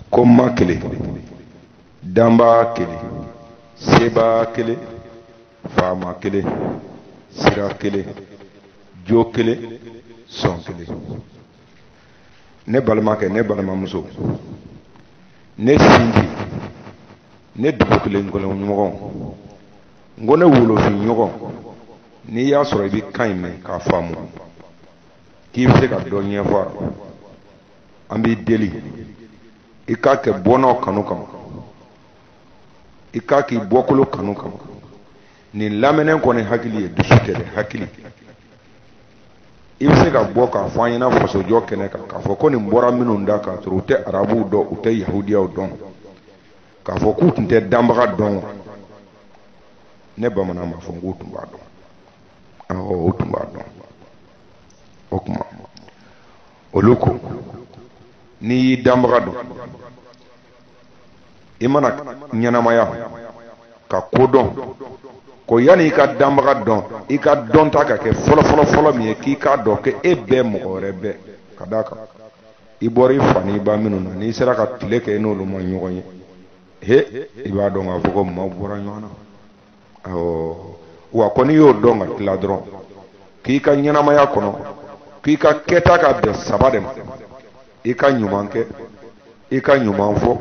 Koma kele, damba kele, seba kele, fama kele, sira kele, jo kele, son kele. Ne balama kɛ ne balimamuso ne sinji ne dugu kelen kɔnɔ ɲɔgɔn n ko ne wolofin ɲɔgɔn n'i y'a sɔrɔ i bɛ kan in mɛn k'a faamu k'i bɛ se ka dɔ ɲɛfɔ an b'i deli i k'a kɛ bɔnnaw kanu kama i k'a k'i bɔkolo kanu kama nin lamɛnnen kɔni hakili ye dusu tɛ dɛ hakili i bɛ se ka bɔ k'a fɔ an ɲɛna fasojɔ kɛnɛ kan k'a fɔ ko nin bɔra minnu da k'a sɔrɔ u tɛ arabuw dɔn u tɛ yahudiyaw dɔn k'a fɔ k'u tun tɛ danbaga dɔn wa ne bamanan b'a fɔ k'u tun b'a dɔn awɔ u tun b'a dɔn o tuma olu ko n'i y'i danbaga dɔn i mana ɲɛnamaya ka ko dɔn ko yanni i ka danbaga dɔn i ka dɔn ta ka kɛ fɔlɔ min ye k'i k'a dɔn ko e bɛɛ mɔgɔ wɛrɛ bɛɛ ka d'a kan i bɔra i fa n'i ba minnu na n'i sera ka tile kɛ i n'olu ma ɲɔgɔn ye i b'a dɔn k'a fɔ ko maaw bɔra ɲɔgɔn na awɔ wa ko n'i y'o dɔn ka tila dɔrɔn k'i ka ɲɛnamaya kɔnɔ k'i ka kɛta ka bɛn saba de ma i ka ɲuman kɛ i ka ɲuman fɔ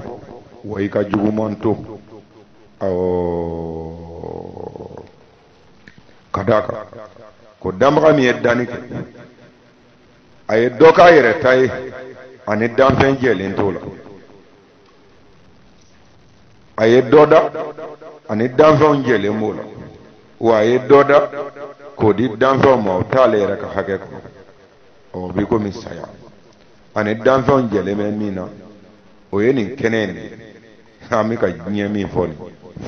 wa i ka juguman to awɔ ka d'a kan ko danbaga min ye danni kɛ a ye dɔ k'a yɛrɛ ta ye ani danfɛn jɛlen t'o la a ye dɔ da ani danfɛnw jɛlen b'o la wa a ye dɔ da k'o di danfɛnw ma o t'ale yɛrɛ ka hakɛ kɔnɔ ɔ bi komi saya ani danfɛnw jɛlen bɛ min na o ye nin kɛnɛ in de ye an bɛ ka diɲɛ min fɔ nin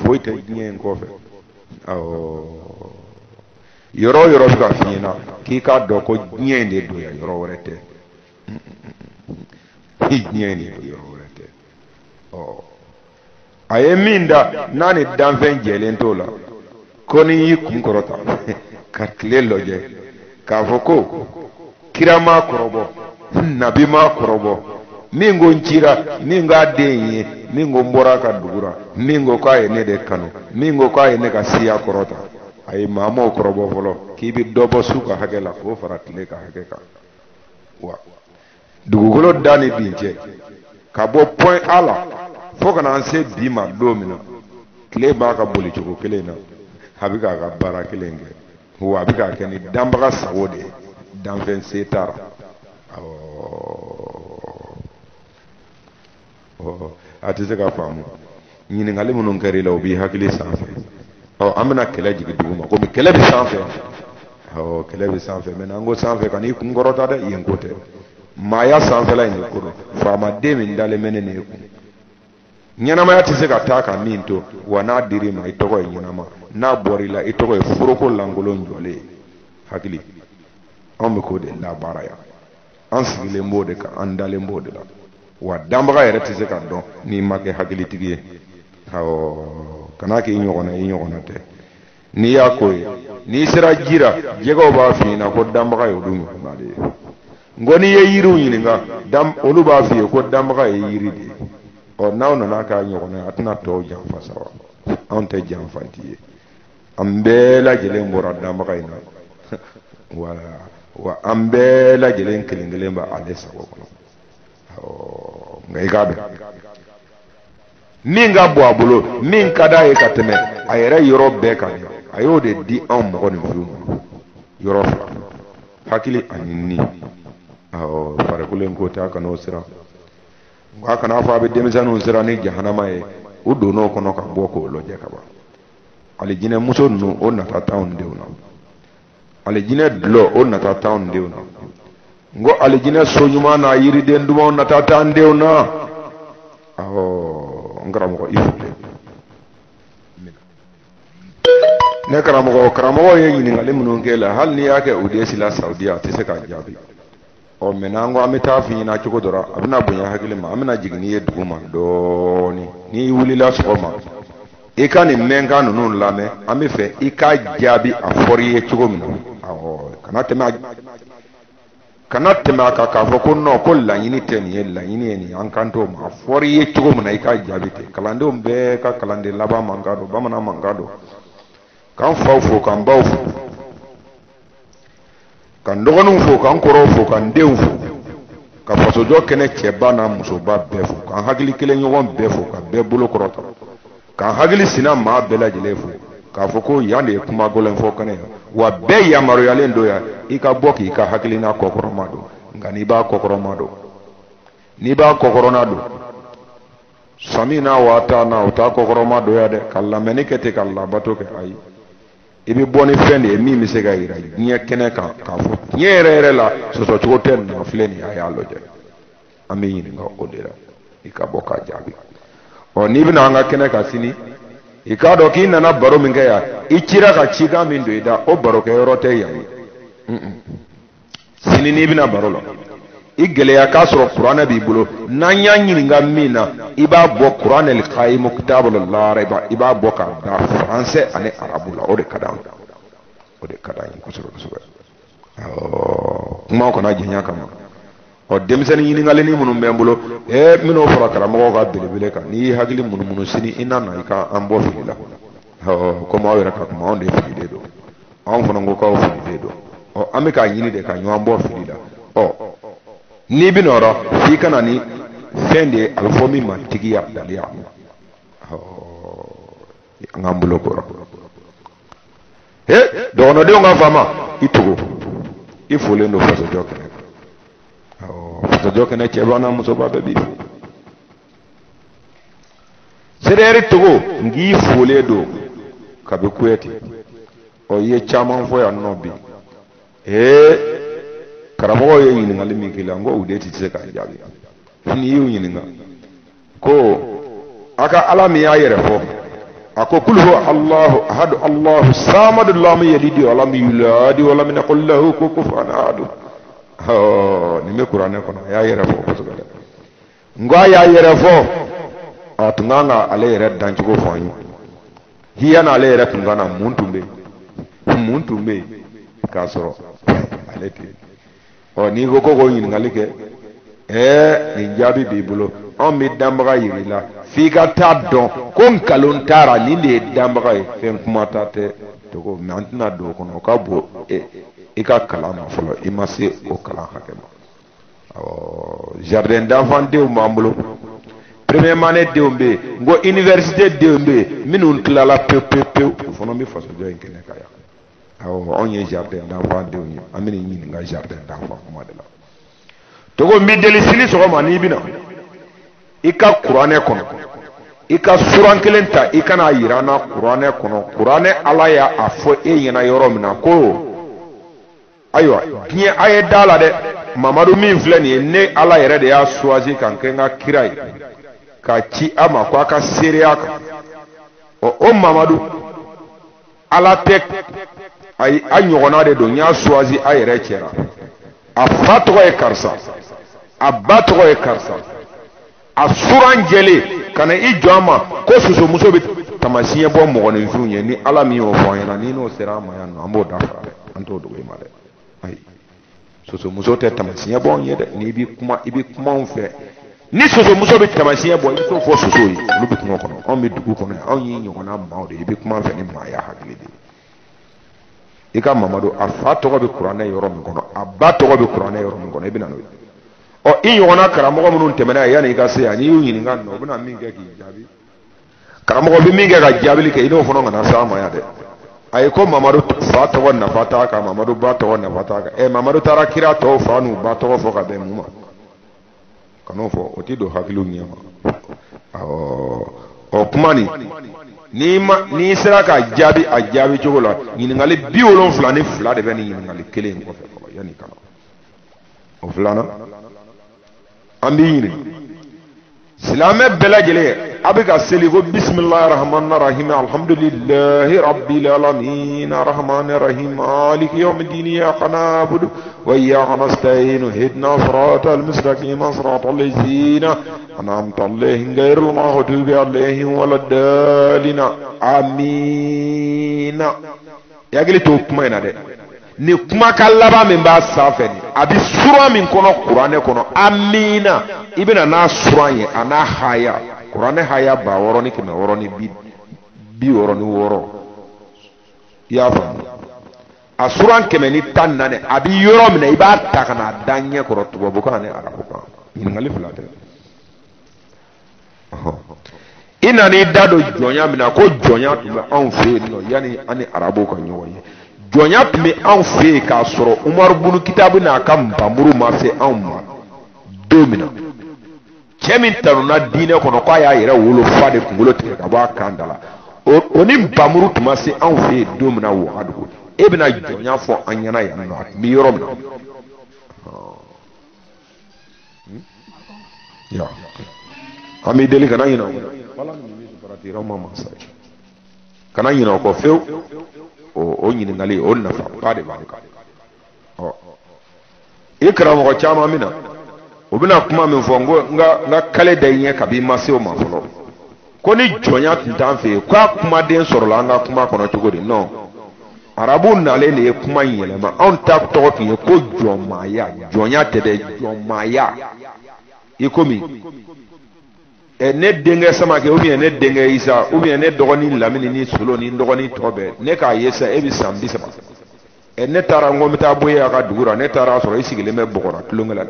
foyi tɛ diɲɛ in kɔfɛ awɔ yɔrɔ o yɔrɔ bɛ ka f'i ɲɛna k'i k'a dɔn ko diɲɛ in de don yan yɔrɔ wɛrɛ tɛ diɲɛ in de don yɔrɔ wɛrɛ tɛ ɔ a ye min da n'a ni danfɛn jɛlen t'o la ko n'i y'i kun kɔrɔta ka tile lajɛ k'a fɔ ko kira m'a kɔrɔbɔ nabi m'a kɔrɔbɔ min ko n cira min k'a den ye min ko n bɔra a ka dugu la min ko k'a ye ne de kanu min ko k'a ye ne ka siya kɔrɔta a ye maa m'o kɔrɔbɔ fɔlɔ k'i bɛ dɔ bɔ su ka hakɛ la k'o fara tile ka hakɛ kan wa dugukolo da ni bin cɛ ka bɔ point A la fo ka na se bi ma don min na tile b'a ka boli cogo kelen na a bɛ k'a ka baara kelen kɛ wa a bɛ k'a kɛ ni danbaga sago de ye danfɛn se t'a la a tɛ se ka faamu ɲininkali minnu kɛra i la o b'i hakili sanfɛ an bɛna kɛlɛ jigin dugu ma komi kɛlɛ bɛ sanfɛ kɛlɛ bɛ sanfɛ mɛ n'an ko sanfɛ ka n'i kun kɔrɔta dɛ yen ko tɛ maaya sanfɛla in de ko don faamaden min dalen bɛ ne n'e kun ɲɛnamaya tɛ se ka taa ka min to wa n'a dir'i ma i tɔgɔ ye ɲɛnama n'a bɔra i la i tɔgɔ ye foroko lankolon jɔlen hakili anw bɛ k'o de labaara yan an sigilen b'o de kan an dalen b'o de la wa danbaga yɛrɛ tɛ se ka dɔn n'i ma kɛ hakilitigi ye kana k'i ɲɔgɔnna i ɲɔgɔnna tɛ n'i y'a ko ye n'i sera jira jɛgɛw b'a f'i ɲɛna ko danbaga ye olu ɲɔgɔnna de ye nko n'i ye yiriw ɲininka olu b'a f'i ye ko danbaga ye yiri de ye n'aw nana k'a ɲɔgɔnna ye a tɛna tɔw janfa sa wa anw tɛ janfanti ye an bɛɛ lajɛlen bɔra danbaga in na wa an bɛɛ lajɛlen kelen kelen bɛ ale sago kɔnɔ nka i k'a dɔn min ka bɔ a bolo min ka d'a ye ka tɛmɛ a yɛrɛ yɔrɔ bɛɛ kan a y'o de di anw mɔgɔninfinw ma yɔrɔ fila hakili ani ni farikolo in ko tɛ a kan'o siran nka kana fɔ a bɛ denmisɛnninw siran ni jahanama ye u donn'o kɔnɔ ka bɔ k'o lajɛ ka ban alijinɛmuso ninnu o nata t'anw denw na alijinɛ dulɔ o nata t'anw denw na n ko alijinɛ so ɲuman n'a yiriden dumanw nata t'an denw na n karamɔgɔ i fo ne karamɔgɔ ye ɲininkali minnu kɛ la hali n'i y'a kɛ ODS la Saudiya a tɛ se k'a jaabi mɛ n'an ko an bɛ taa f'i ɲɛna cogo dɔ la a bɛna bonya hakili ma an bɛna jigin n'i ye dugu ma dɔɔni n'i wulila sɔgɔma i ka nin mɛnkan ninnu lamɛn an bɛ fɛ i k'a jaabi a fɔr'i ye cogo min na kana tɛmɛ kana tɛmɛ a kan k'a fɔ ko non ko laɲini tɛ nin ye laɲini ye nin ye an kan t'o ma a fɔra i ye cogo min na i ka jaabi kɛ kalandenw bɛɛ ka kalanden laban mankan don bamanan mankan don k'an faw fo k'an baw fo k'an dɔgɔninw fo k'an kɔrɔw fo k'an denw fo ka fasojɔ kɛnɛ cɛba n'a musoba bɛɛ fo k'an hakili kelen ɲɔgɔn bɛɛ fo ka bɛɛ bolo kɔrɔta k'an hakili sina maa bɛɛ lajɛlen fo k'a fɔ ko yan de ye kuma gɔlɛn fɔ kɛnɛ wa bɛɛ yamaruyalen don yan i ka bɔ k'i ka hakilina kɔkɔrɔma don nka n'i b'a kɔkɔrɔma don n'i b'a kɔkɔrɔna don sami n'a waata n'a o t'a kɔkɔrɔma don ya dɛ ka lamɛnni kɛ ten ka labato kɛ ayi i bɛ bɔ ni fɛn de ye min bɛ se ka yira diɲɛ kɛnɛ kan k'a fɔ diɲɛ yɛrɛ yɛrɛ la sɔsɔcogo tɛ nin filɛ nin a y'a lajɛ an bɛ ɲininka o de la i ka bɔ k'a jaabi n'i bɛna an ka kɛnɛ kan sini i k'a dɔn k'i nana baro min kɛ yan i cira ka cikan min don i da o barokɛ yɔrɔ tɛ yan ye sini n'i bɛna baro la i gɛlɛya k'a sɔrɔ kuranɛ b'i bolo n'an y'a ɲininka min na i b'a bɔ kuranɛ qayimu kitabul la i b'a bɔ k'a da faransɛ ani arabu la o de ka d'an ye kosɛbɛ kosɛbɛ kuma kana jɛnya kama denmisɛnnin ɲininkali minnu bɛ n bolo min'o fara karamɔgɔw ka belebele kan n'i y'i hakili munumunu sini i na i ka an bɔ fili la komi aw yɛrɛ ka kuma anw de fililen don anw fana ko k'aw fililen don an bɛ k'a ɲini de ka ɲɔgɔn bɔ fili la n'i bɛ nɔrɔ f'i ka na ni fɛn de ye a bɛ fɔ min ma tigiya daliya an k'an bolo kɔrɔ dɔgɔnɔdenw ka faama i tugu i folen don fasojɔ kɛnɛ fasojɔ kɛnɛ cɛba n'a musoba bɛɛ b'i fo sereɛri togo nk'i folen don kabi kuyɛti i ye caman fɔ yan nɔ bi karamɔgɔw ye ɲininkali min k'i la n ko u de tɛ se k'a jaabi n'i y'u ɲininka ko a ka ala min y'a yɛrɛ fɔ a ko kul huwa allahu ahadu allahu samadu lam yalidi wa lam yuladi wa lam yakul lahu kufuwan ahad nin bɛ kuranɛ kɔnɔ a y'a yɛrɛ fɔ kosɛbɛ dɛ n ko a y'a yɛrɛ fɔ a tun kan ka ale yɛrɛ dancogo fɔ an ye hiya n'ale yɛrɛ tun kan na mun tun bɛ yen k'a sɔrɔ ale tɛ yen n'i ko k'o ɲininkali kɛ nin jaabi b'i bolo anw bɛ danbaga yir'i la f'i ka taa dɔn ko nkalon taara nin de ye danbaga ye fɛn kuma ta tɛ togo mɛ an tɛna don o kɔnɔ o ka bon i ka kalan ma fɔlɔ i ma se o kalan hakɛ ma jardin d'enfant denw b'an bolo première année denw bɛ yen n ko université denw bɛ yen minnu tilala pewu o fana bɛ fasojɔ in kɛnɛ kan yan anw ye jardin d'enfant denw ye an bɛ nin ɲininka jardin d'enfant kuma de la togo n bɛ deli sini sɔgɔma n'i bɛna i ka kuranɛ kɔnɔ i ka suran kelen ta i kana yira an na kuranɛ kɔnɔ kuranɛ ala y'a fɔ e ɲɛna yɔrɔ min na ko ayiwa diɲɛ a ye da la dɛ mamadu min filɛ nin ye ne ala yɛrɛ de y'a choisi ka kɛ n ka kira ye k'a ci a ma ko a ka seereya kan o mamadu ala tɛ ayi a ɲɔgɔnna de don n y'a choisi a yɛrɛ cɛla a fa tɔgɔ ye karisa a ba tɔgɔ ye karisa a suran jɛlen ka na i jɔ an ma ko sosomuso bɛ tamasiɲɛ bɔ mɔgɔninfinw ye ni ala min y'o fɔ an ɲɛna ni n'o sera an ma yan nɔ an b'o dafara dɛ an t'o dogo i ma dɛ ayi sosomuso tɛ tamasiɲɛ bɔ anw ye dɛ n'i bɛ kuma i bɛ kuma anw fɛ ni sosomuso bɛ tamasiɲɛ bɔ i bɛ t'o fɔ soso ye olu bɛ kungo kɔnɔ anw bɛ dugu kɔnɔ yan anw y'i ɲɔgɔnna maaw de i bɛ kuma an fɛ ni maaya hakili de ye i ka mamadu a fa tɔgɔ bɛ kuranɛ yɔrɔ min kɔnɔ a ba tɔgɔ bɛ kuranɛ yɔrɔ min kɔnɔ i bɛ na n'o ye i ɲɔgɔnna karamɔgɔ minnu tɛmɛna yanni i ka se yan n'i y'u ɲininka nin na u bɛna min kɛ k'i jaabi karamɔgɔ bɛ min kɛ ka jaabili kɛ i n'o fana kana se an ma yan dɛ ayi ko mamadu fa tɔgɔ nafa t'a kan mamadu ba tɔgɔ nafa t'a kan mamadu taara kira tɔw fa n'u ba tɔgɔ fɔ ka bɛn mun ma kan'o fɔ o tɛ don hakiliw ɲɛ ma kuma nin n'i sera ka jaabi a jaabi cogo la ɲininkali 72 de bɛ nin ɲininkali kelen in kɔfɛ yanni kana o filanan an b'i ɲininka silamɛ bɛɛ lajɛlen a bɛ ka seli ko bisimilahi rahmani rahim alhamdulilahi rabbil alamin arahmani rahim maliki yawmiddin iyyaka na'budu wa iyyaka nasta'in ihdina siratal mustaqim siratal ladzina an'amta alaihim ghayril maghdubi alaihim waladdallin amin ya gili to kuma ina dɛ ni kuma ka laban min b'a sanfɛ ni a bi suran min kɔnɔ kuranɛ kɔnɔ amina i bɛna n'a suran ye a n'a haya kuranɛ haya 600 ni 66 i y'a faamu a suran 114 a bi yɔrɔ min na i b'a ta ka n'a da ɲɛ kɔrɔ tubabukan ni arabukan ɲininkali fila tɛ i nana i da don jɔnya min na ko jɔnya tun bɛ anw fɛ yen nɔ yanni an ni arabuw ka ɲɔgɔn ye jɔnya tun bɛ anw fɛ yen k'a sɔrɔ umaru bunu kitabu n'a ka nbamuru ma se anw ma don min na cɛ min tanuna diinɛ kɔnɔ k'a y'a yɛrɛ wolo fa de kunkolo tigɛ ka bɔ a kan da la o ni nbamuru tun ma se anw fɛ yen don min na wagadugu e bɛna jɔnya fɔ an ɲɛna yan nɔ a tun bɛ yɔrɔ min na an b'i deli kana ɲinɛ kana ɲinɛ o kɔ fewu o ɲininkali o nafa ba de b'ale kan i karamɔgɔ caman min na o bɛna kuma min fɔ n ka kale da i ɲɛ kab'i ma se o ma fɔlɔ ko ni jɔnya tun t'an fɛ yen k'a kumaden sɔrɔla an ka kuma kɔnɔ cogo di non arabu nalen de ye kuma in yɛlɛma anw ta tɔgɔ tun ye ko jɔnmaaya jɔnya tɛ dɛ jɔnmaaya i komi ne denkɛ Samakɛ ou bien ne denkɛ Isa ou bien ne dɔgɔnin Lamini ni Solo ni dɔgɔnin tɔ bɛɛ ne k'a ye sa e bɛ san 30 ne taara n ko n bɛ taa bɔ a ka dugu la ne taara sɔrɔ i sigilen bɛ Bɔgɔra tulonkɛ la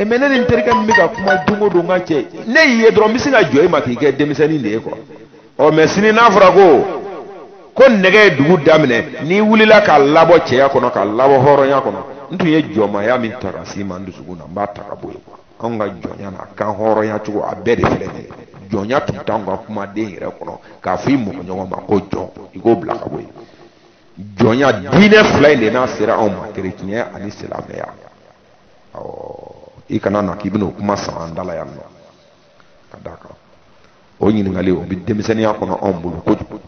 mais ne ni n terikɛ min bɛ ka kuma don o don n ka cɛ ne y'i ye dɔrɔn n bɛ se ka jɔ e ma k'i kɛ denmisɛnnin de ye quoi mais sini n'a fɔra ko nɛgɛ ye dugu daminɛ n'i wulila k'a labɔ cɛya kɔnɔ k'a labɔ hɔrɔnya kɔnɔ n tun ye jɔnmaaya min ta ka s'i ma n dusukun na n b'a ta ka bɔ yen quoi anw ka jɔnya n'a kan hɔrɔnya cogo a bɛɛ de filɛ nin ye jɔnya tun t'anw ka kumaden yɛrɛ kɔnɔ k'a fɔ i mɔgɔɲɔgɔn ma ko jɔn i k'o bila ka bɔ yen jɔnya diinɛ fila in de n'a sera anw ma kerecɛnya ani silamɛya i kana na k'i bɛna o kuma sama an da la yan nɔ ka d'a kan o ɲininkali o bɛ denmisɛnninya kɔnɔ anw bolo kojugu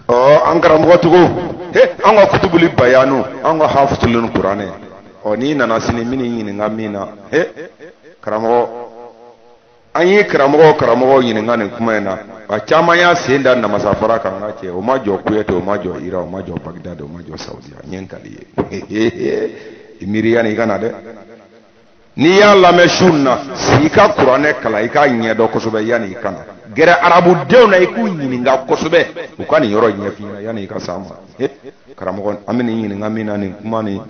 an karamɔgɔtigiw an ka kutubuli bayanu an ka hafizulun kuranɛ n'i nana sini min ɲininka min na karamɔgɔ an ye karamɔgɔ ɲininka nin kuma in na a caman y'a sen da namasafara kan ka cɛ o ma jɔ Kuyate o ma jɔ Ira o ma jɔ Bagdad o ma jɔ Saudiya n ye n kali ye i miiri yanni i ka na dɛ n'i y'a lamɛn su in na sigi i ka kuranɛ kalan i k'a ɲɛdɔn kosɛbɛ yanni i ka na gɛrɛ arabudenw na i k'u ɲininka kosɛbɛ u ka nin yɔrɔ ɲɛf'i ɲɛna yanni i ka s'a ma karamɔgɔ an bɛ nin ɲininka min na nin kuma nin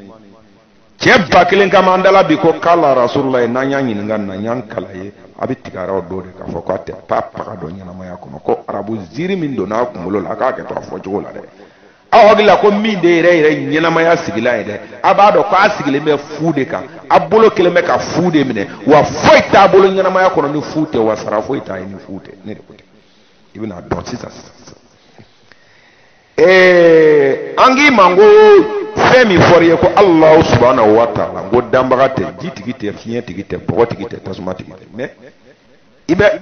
cɛ 1000 kama an dala bi ko kala rasulullah n'an y'a ɲininka na y'an kala ye a bɛ tigɛ araw dɔ de k'a fɔ ko a tɛ paga dɔ ɲɛnamaya kɔnɔ ko arabu ziiri min donna a kunkolo la a k'a kɛ to a fɔcogo la dɛ aw hakili la ko min de yɛrɛ ɲɛnamaya sigila ye dɛ a b'a dɔn ko a sigilen bɛ fu de kan a bolo kelen bɛ ka fu de minɛ wa foyi t'a bolo ɲɛnamaya kɔnɔ ni fu tɛ wa sara foyi t'a ye ni fu tɛ ne de ko tɛ i bɛna dɔn sisan an k'i ma ko fɛn min fɔra i ye ko Alahu subhanahu wa ta'ala ko danbaga tɛ jitigi tɛ fiɲɛtigi tɛ bɔgɔtigi tɛ tasumatigi tɛ mais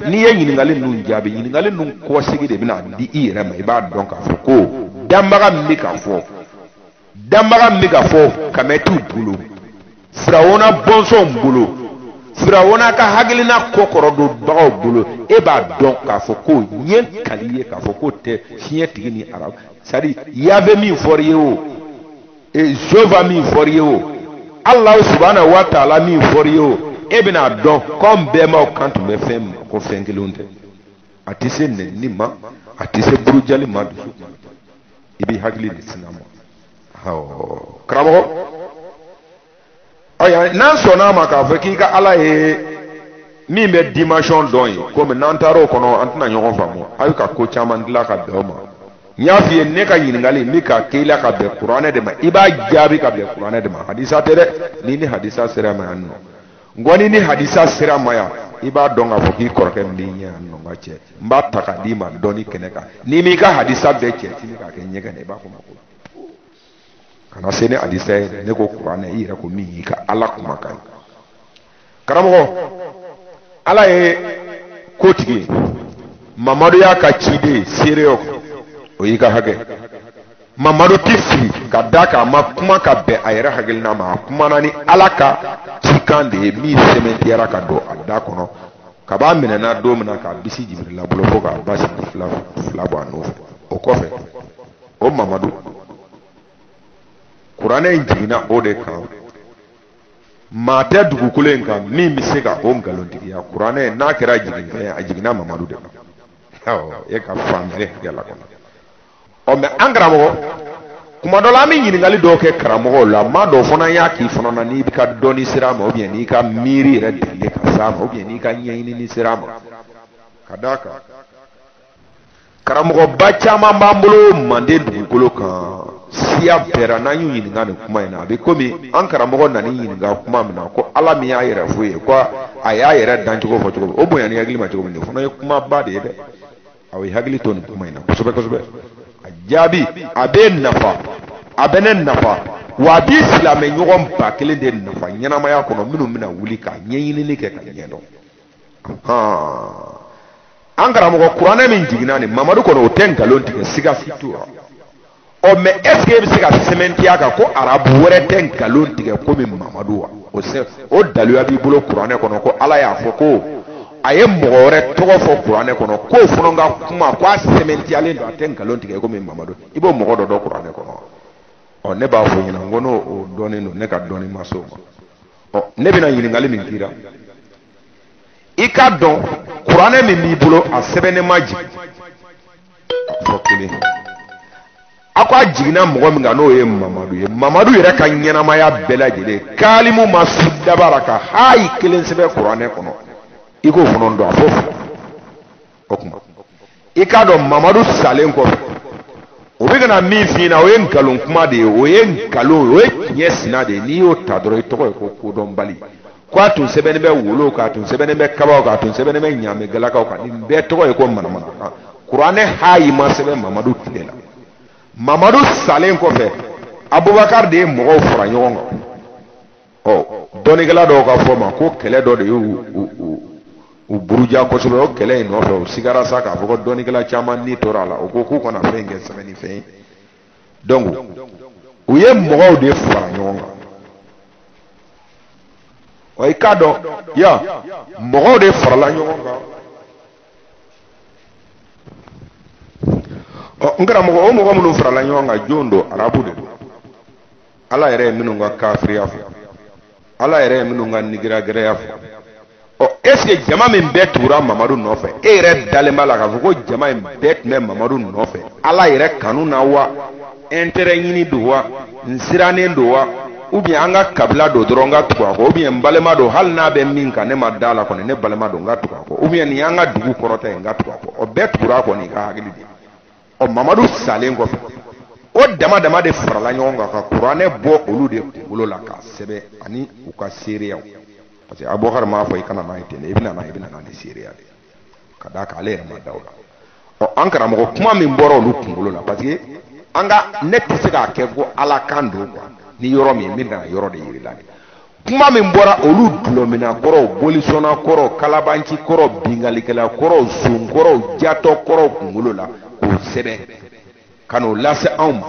n'i ye ɲininkali ninnu jaabi ɲininkali ninnu kɔsegi de bɛna di i yɛrɛ ma i b'a dɔn k'a fɔ ko danbaga min bɛ ka fɔ kamɛ t'u bolo firawuna bɔnsɔnw bolo firawuna ka hakilina kɔkɔrɔ don bagaw bolo e b'a dɔn k'a fɔ ko ɲɛ kali ye k'a fɔ ko tɛ fiɲɛtigi ni arabu c'est-à-dire yabe min fɔra i ye o Jehova min fɔra i ye o Alahu subhanahu wa ta'ala min fɔra i ye o e bɛna dɔn k'anw bɛnbaw kan tun bɛ fɛn min ko fɛn kelenw tɛ a tɛ se nɛnini ma a tɛ se burujali ma dusu i b'i hakili de sinna ma karamɔgɔ ayiwa n'an sɔnn'a ma k'a fɔ k'i ka ala ye min bɛ dimension dɔn ye komi n'an taara o kɔnɔ an tɛna ɲɔgɔn faamu a bɛ ka ko caman dilan ka bɛn o ma n y'a f'i ye ne ka ɲininkali n bɛ ka k'i la ka bɛn kuranɛ de ma i b'a jaabi ka bɛn kuranɛ de ma hadisa tɛ dɛ ni ni hadisa sera ma yan nɔ ngɔni ni hadisa sera ma yan i b'a dɔn k'a fɔ k'i kɔrɔkɛ min b'i ɲɛ yan nɔ n ka cɛ n b'a ta ka d'i ma dɔɔni kɛnɛ kan n'i m'i ka hadisa bɛɛ cɛ tini k'a kɛ ɲɛgɛn na i b'a fɔ ma ko kana se ni hadisa ye ne ko kuranɛ i yɛrɛ ko min y'i ka ala kumakan ye karamɔgɔ ala ye kotigi mamadu y'a ka ciden seerew o y'i ka hakɛ mamadu tɛ fili ka da k'a ma kuma ka bɛn a yɛrɛ hakilina ma a kumana ni ala ka cikan de ye min sɛmɛntiyara ka don a da kɔnɔ ka b'a minɛna don min na k'a bisi Jibirila bolo fo k'a ba sigi fila bɔ a nɔfɛ o kɔfɛ o mamadu kuranɛ in jiginna o de kan maa tɛ dugukolo in kan min bɛ se ka o nkalontigiya kuranɛ n'a kɛra jiginfɛn a jiginna mamadu de kan e ka faamuyali hakɛ la kɔnɔ mɛ an karamɔgɔ kuma dɔ la an bɛ ɲininkali dɔw kɛ karamɔgɔw la maa dɔw fana y'a k'i fana na n'i bɛ ka dɔnni sira ma n'i ka miiri yɛrɛ delilen ka s'a ma n'i ka ɲɛɲinini sira ma ka d'a kan karamɔgɔba caman b'an bolo manden dugukolo kan siya bɛɛra n'an y'u ɲininka nin kuma in na a bɛ komi an karamɔgɔ nana ɲininka kuma min na ko ala min y'a yɛrɛ f'u ye ko a y'a yɛrɛ dancogo fɔ cogo min o bonya ni hakili ma cogo min o fana ye kumaba de ye dɛ a ye hakili to nin kuma in na kosɛbɛ kosɛbɛ a jaabi a bɛ nafa a bɛ ne nafa wa a b'i silamɛ ɲɔgɔn ba kelen de nafa ɲɛnamaya kɔnɔ minnu bɛna wuli ka ɲɛɲinini kɛ ka ɲɛdɔn an karamɔgɔ kuranɛ min jiginna nin mamadu kɔnɔ o tɛ nkalon tigɛ siga t'o la mɛ est ce que e bɛ se ka sɛmɛntiya kan ko arabu wɛrɛ tɛ nkalon tigɛ komi mamadu wa o daluya b'i bolo kuranɛ kɔnɔ ko ala y'a fɔ ko a ye mɔgɔ wɛrɛ tɔgɔ fɔ kuranɛ kɔnɔ k'o fana ka kuma ko a sɛmɛntiyalen don a tɛ nkalon tigɛ komi mamadu i b'o mɔgɔ dɔ dɔn kuranɛ kɔnɔ ne b'a fɔ ɲɛna n ko n'o dɔnnen don ne ka dɔnni ma s'o ma ne bɛna ɲininkali min k'i la i ka dɔn kuranɛ min b'i bolo a sɛbɛnnen ma jigin fɔ kelen a ko a jiginna mɔgɔ min kan n'o ye mamadu ye mamadu yɛrɛ ka ɲɛnamaya bɛɛ lajɛlen kalimu ma su dabara ka hayi kelen sɛbɛn kuranɛ kɔnɔ i k'o fana dɔn a fɔ o kuma i k'a dɔn mamadu salen kɔfɛ o bɛ kana min f'i ɲɛna o ye nkalon kuma de ye o ye nkalon o ye tiɲɛ sina de ye n'i y'o ta dɔrɔn i tɔgɔ ye ko kodɔnbali ko a tun sɛbɛnnen bɛ wolo kan a tun sɛbɛnnen bɛ kabaw kan a tun sɛbɛnnen bɛ ɲaamɛgalakaw kan nin bɛɛ tɔgɔ ye ko manamana kuranɛ hayi ma sɛbɛn mamadu tile la mamadu salen kɔfɛ abubakar de ye mɔgɔw fara ɲɔgɔn kan dɔnnikɛla dɔw ka fɔ ma ko kɛlɛ dɔ de y'u buruja kosɛbɛ o kɛlɛ in nɔfɛ o sigara sa k'a fɔ ko dɔnnikɛla caman ni tora a la o ko k'u kana fɛn kɛ sɛbɛnnifɛn ye donc u ye mɔgɔw de fara ɲɔgɔn kan i k'a dɔn mɔgɔw de farala ɲɔgɔn kan n karamɔgɔ o mɔgɔ minnu farala ɲɔgɔn kan jɔn don arabu de don ala yɛrɛ ye minnu ka kafiriya fɔ ala yɛrɛ ye minnu ka nigiragɛrɛya fɔ est ce que jama min bɛɛ tugura mamadu nɔfɛ e yɛrɛ dalen b'a la k'a fɔ ko jama in bɛɛ tun bɛ mamadu nɔfɛ ala yɛrɛ kanu na wa intérêt ɲini don wa n sirannen don wa ou bien an ka kabila don dɔrɔn n ka tugu a kɔ ou bien n balima don hali n'a bɛ min kan ne ma da la kɔni ne balima don n ka tugu a kɔ ou bien nin y'an ka dugu kɔrɔta ye n ka tugu a kɔ bɛɛ tugura a kɔ n'i ka hakili de mamadu salen kɔfɛ o dama dama de farala ɲɔgɔn kan ka kuranɛ bɔ olu de kunkolo la k'a sɛbɛn ani u ka seereyaw parce que abubakar m'a fɔ i kana n'a ye ten i bɛna n'a ni seereya de ka d'a kan ale yɛrɛ ma da o la an karamɔgɔ kuma min bɔra olu kunkolo la parce que an ka ne tɛ se k'a kɛ ko ala kan don quoi ni yɔrɔ min min kana yɔrɔ de yirila kuma min bɔra olu dulɔmina kɔrɔw bolisɔnna kɔrɔw kalabanci kɔrɔw bingalikɛla kɔrɔw zon kɔrɔw jatɔ kɔrɔw kunkolo la k'o sɛbɛn ka n'o lase anw ma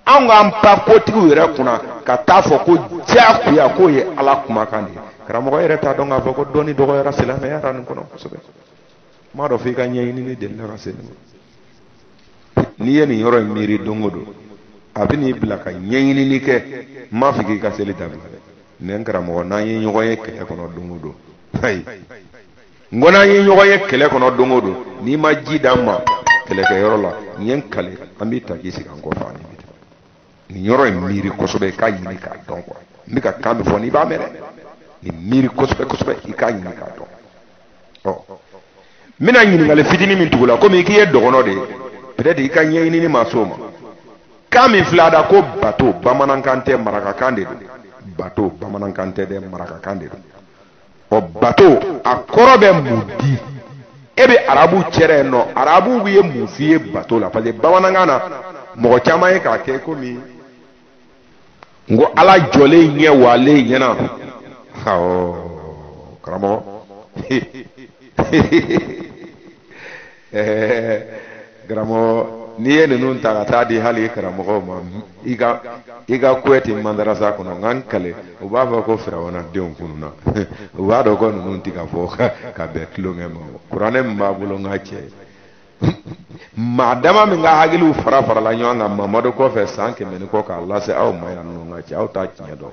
anw k'an pan kotigiw yɛrɛ kunna ka taa fɔ ko diyagoya k'o ye ala kumakan de ye karamɔgɔ yɛrɛ t'a dɔn k'a fɔ ko dɔnni dɔgɔyara silamɛya ra nin kɔnɔ kosɛbɛ m'a dɔn f'i ka ɲɛɲinini delila ka se nin ma n'i ye nin yɔrɔ in miiri don o don a bɛ n'i bila ka ɲɛɲinini kɛ n m'a fɔ k'i ka seli dabila dɛ ne n karamɔgɔ n'an ye ɲɔgɔn ye kɛlɛ kɔnɔ don o don ayi n ko n'an ye ɲɔgɔn ye kɛlɛ kɔnɔ don o don n'i ma ji d'an ma kɛlɛkɛyɔrɔ la n ye n kale an b'i ta k'i sigi an kɔfɛ ani bi nin yɔrɔ in miiri kosɛbɛ i k'a ɲini k'a dɔn quoi n bɛ ka kan min fɔ n'i b'a mɛn dɛ nin miiri kosɛbɛ kosɛbɛ i k'a ɲini k'a dɔn n bɛna ɲininkali fitinin min tugu la komi k'i ye dɔgɔnɔ de ye peut être i ka ɲɛɲinini ma s'o ma kan min filɛ da ko bato bamanankan tɛ marakakan de don bato bamanankan tɛ dɛ marakakan de don bato a kɔrɔ bɛ mun di e bɛ arabu cɛrɛ yen nɔ arabu ye mun f'i ye bato la parce que bamanankan na mɔgɔ caman ye k'a kɛ komi n ko ala jɔlen ɲɛ walen ɲɛna karamɔgɔ karamɔgɔ n'i ye ninnu ta ka taa di hali karamɔgɔw ma i ka kuwɛti mandarasa kɔnɔ n ka n kale u b'a fɔ ko firawuna denw fununa u b'a dɔn ko ninnu ti ka fɔ ka bɛn tulonkɛ ma kuranɛ min b'a bolo n ka cɛ madama min ka hakiliw fara farala ɲɔgɔn kan mamadu kɔfɛ san 100 kɔ k'a lase aw ma yan nɔ nka cɛ aw t'a tiɲɛ dɔn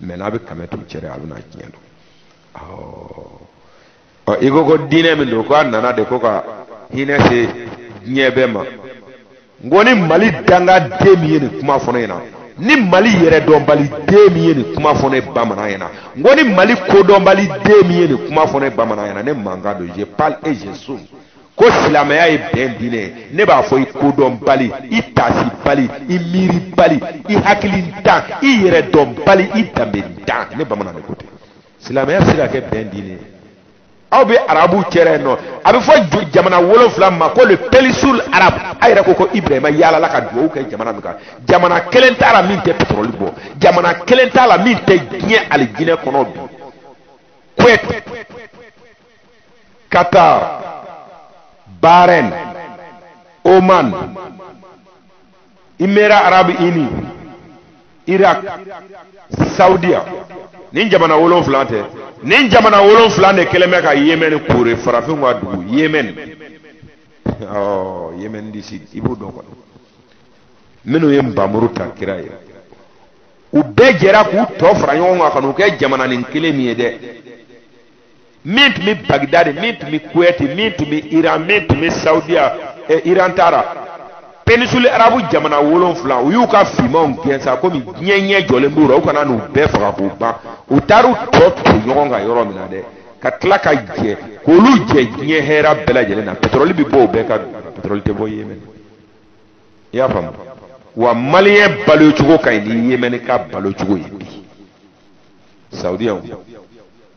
mɛ n'a bɛ kɛmɛ t'u cɛ a bɛ n'a tiɲɛ dɔn i ko diinɛ min don ko a nana de ko ka hinɛ se diɲɛ bɛɛ ma n ko ni mali danga den min ye nin kuma fɔ ne ɲɛna ni mali yɛrɛ dɔnbali den min ye nin kuma fɔ ne bamanan ɲɛna n ko ni mali kodɔnbali den min ye nin kuma fɔ ne bamanan ɲɛna ne mankan don je parle et je somme ko silamɛya ye bɛn diinɛ ye ne b'a fɔ i kodɔn bali i taasi bali i miiri bali i hakili dan i yɛrɛ dɔn bali i danbe dan ne bamanan de ko ten silamɛya bɛ se ka kɛ bɛn diinɛ ye aw bɛ arabu cɛra yen nɔ a bɛ fɔ jamana 7 ma ko le péninsule arabe a yɛrɛ ko Ibrahima yaalala ka dugawu kɛ jamana min kan jamana kelen t'a la min tɛ pétrole bɔ jamana kelen t'a la min tɛ diɲɛ alijinɛ kɔnɔ bi Kuwait Qatar Bahrain, Oman, Émirats Arabes Unis, Irak, Saudia. Nin jamana 7 tɛ nin jamana 7 de kɛlen bɛ ka Yemen kore farafin ka dugu Yemen. Yemen disi i b'o dɔn kɔni minnu ye nbamuru ta kira ye u bɛɛ jɛra k'u tɔ fara ɲɔgɔn kan ka n'u kɛ jamana nin kelen min ye dɛ. Min tun bɛ Bagdad min tun bɛ Kuwait min tun bɛ Iran min tun bɛ Saudiya Iran taara péninsule arabu jamana 7 u y'u ka fimanw gɛn sa komi diɲɛ ɲɛ jɔlen b'u la u kana n'u bɛɛ faga k'u ban u taar'u tɔ to ɲɔgɔn kan yɔrɔ min na dɛ ka tila ka jɛ k'olu jɛ diɲɛ hɛrɛ bɛɛ lajɛlen na pétrole bɛ bɔ o bɛɛ ka pétrole tɛ bɔ Yemen i y'a faamu wa maliyɛn balo cogo ka ɲi ni Yemen ka balo cogo ye bi Saudiyaw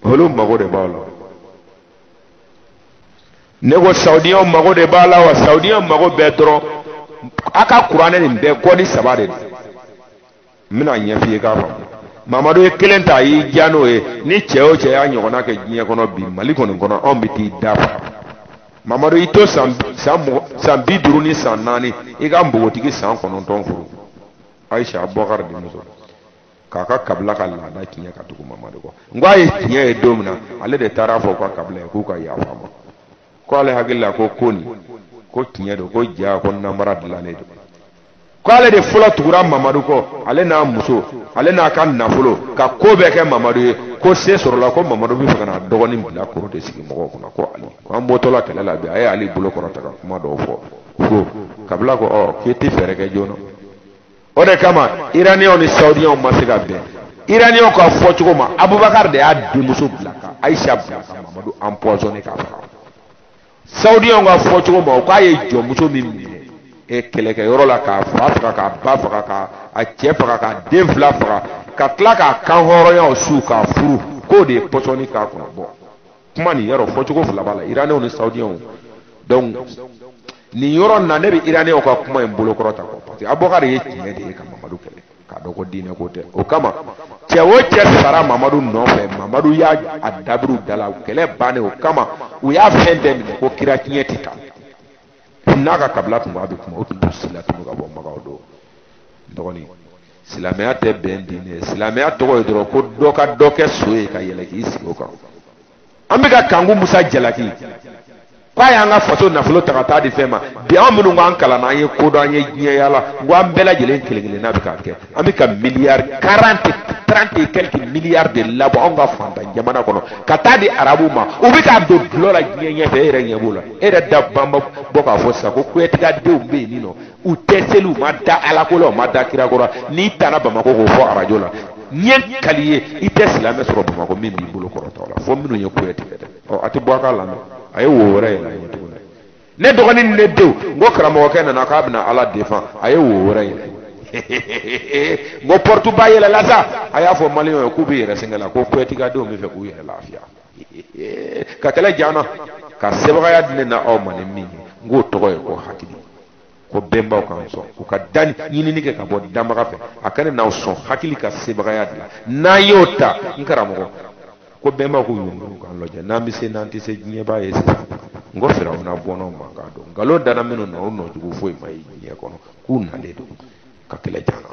olu mago de b'a la ne ko Saudiyaw mago de b'a la wa Saudiyaw mago bɛɛ dɔrɔn a ka kuranɛ nin bɛɛ kɔdi 3 de don n bɛna ɲɛ f'i ye k'a faamu Mamadu ye kelen ta a y'i diya n'o ye ni cɛ o cɛ y'a ɲɔgɔnna kɛ diɲɛ kɔnɔ bi Mali kɔni kɔnɔ anw bɛ t'i da faga Mamadu i to san 50 ni san 4 i ka npogotigi san 9 furu Ayisa Abubakar de muso k'a ka kabila ka laada tiɲɛ ka tugu Mamadu kɔ n ko a ye tiɲɛ ye don min na ale de taara fɔ ka kabila ye k'u ka yafa ma ko ale hakili la ko nin ko tiɲɛ don ko ja ko namara dilannen don ko ale de fɔlɔ tugura Mamadu kɔ ale n'a muso ale n'a ka nafolo ka ko bɛɛ kɛ Mamadu ye ko se sɔrɔla ko Mamadu bɛ fɛ ka na dɔgɔnin bila koro de sigi mɔgɔw kunna ko Ali ko an bɔtɔla kɛlɛ la bi a ye Ali bolo kɔrɔta ka kuma dɔw fɔ ko kabila ko k'e tɛ fɛɛrɛ kɛ joona o de kama Iraniyaw ni Saudiyaw ma se ka bɛn Iraniyaw ka fɔ cogo ma Abubakar de y'a denmuso bila ka Ayisa bila ka Mamadu empoisonné k'a faga Saudiyaw ka fɔ cogo ma o k'a ye jɔnmuso min minɛ kɛlɛkɛyɔrɔ la k'a fa faga k'a ba faga k'a cɛ faga k'a den 2 faga ka tila k'a kan hɔrɔnyaw su k'a furu k'o de ye pɔsɔni k'a kɔnɔ bɔ kuma nin yɔrɔ fɔcogo 2 b'a la Iraniyaw ni Saudiyaw donc nin yɔrɔ na ne bɛ Iraniyaw ka kuma in bolokɔrɔ ta kɔ parce que Abubakar ye tiɲɛ de ye ka Mamadu kɛlɛ k'a dɔn ko diinɛ ko tɛ o kama cɛ o cɛ sara Mamadu nɔfɛ Mamadu y'a dabiru da la kɛlɛ bannen o kama u y'a fɛn bɛɛ minɛ ko kira tiɲɛ tɛ taa n'a ka kabila tun b'a bɛ kuma o tun b'u sila tun ka bɔ Magaw don dɔgɔnin silamɛya tɛ bɛn diinɛ silamɛya tɔgɔ ye dɔrɔn ko dɔ ka dɔ kɛ so ye ka yɛlɛ k'i sigi o kan an bɛ ka Kanku Musa Jalaki k'a y'an ka faso nafolo ta ka taa di fɛn ma bi an minnu k'an kalan na an ye kodɔn an ye diɲɛ yaala n ko an bɛɛ lajɛlen kelen-kelenna bɛ k'a kɛ an bɛ ka miliyari 30 et quelques milliards de labɔ anw ka fantan jamana kɔnɔ ka taa di arabu ma u bɛ k'a don dulɔ la diɲɛ ɲɛfɛ e yɛrɛ ɲɛ b'o la e yɛrɛ da banba bɔ k'a fɔ sisan ko kuyatikadenw bɛ yen nin nɔ u tɛ seli u ma da alako la u ma da kirako la n'i taara Bamako k'o fɔ arajo la ɲɛ kali ye i tɛ silamɛ sɔrɔ Bamako min b'i bolo kɔrɔtɔ la fo minnu ye kuyatigɛ dɛ a tɛ bɔ a ka lamɛn a ye wo wɛrɛ yɛlɛ a ɲɛ tuguni ne dɔgɔnin ne denw n ko karamɔgɔkɛ nana k'a bɛna Ala défend a ye wo wɛrɛ yɛlɛ n ko porte ba yɛlɛla sa a y'a fɔ maliyɛnw ye k'u bɛ yɛrɛ sɛgɛn la ko kuyatikadenw bɛ fɛ k'u yɛrɛ lafiya ka kɛlɛ janna ka sebagaya di ne na aw ma ni min ye n k'o tɔgɔ ye ko hakili ko bɛnbaw k'an sɔn u ka da ɲinini kɛ ka bɔ danbaga fɛ a ka ne n'aw sɔn hakili ka sebagaya dilan n'an y'o ta n karamɔgɔ ko bɛnbaw k'u yunguru k'an lajɛ n'an bɛ se n'an tɛ se diɲɛ b'a ye sisan n ko Firawuna bɔnnaw man k'a dɔn nkalon dara minnu na o nɔjugu foyi ma ye diɲɛ kɔnɔ k'u nalen don ka kɛlɛ janna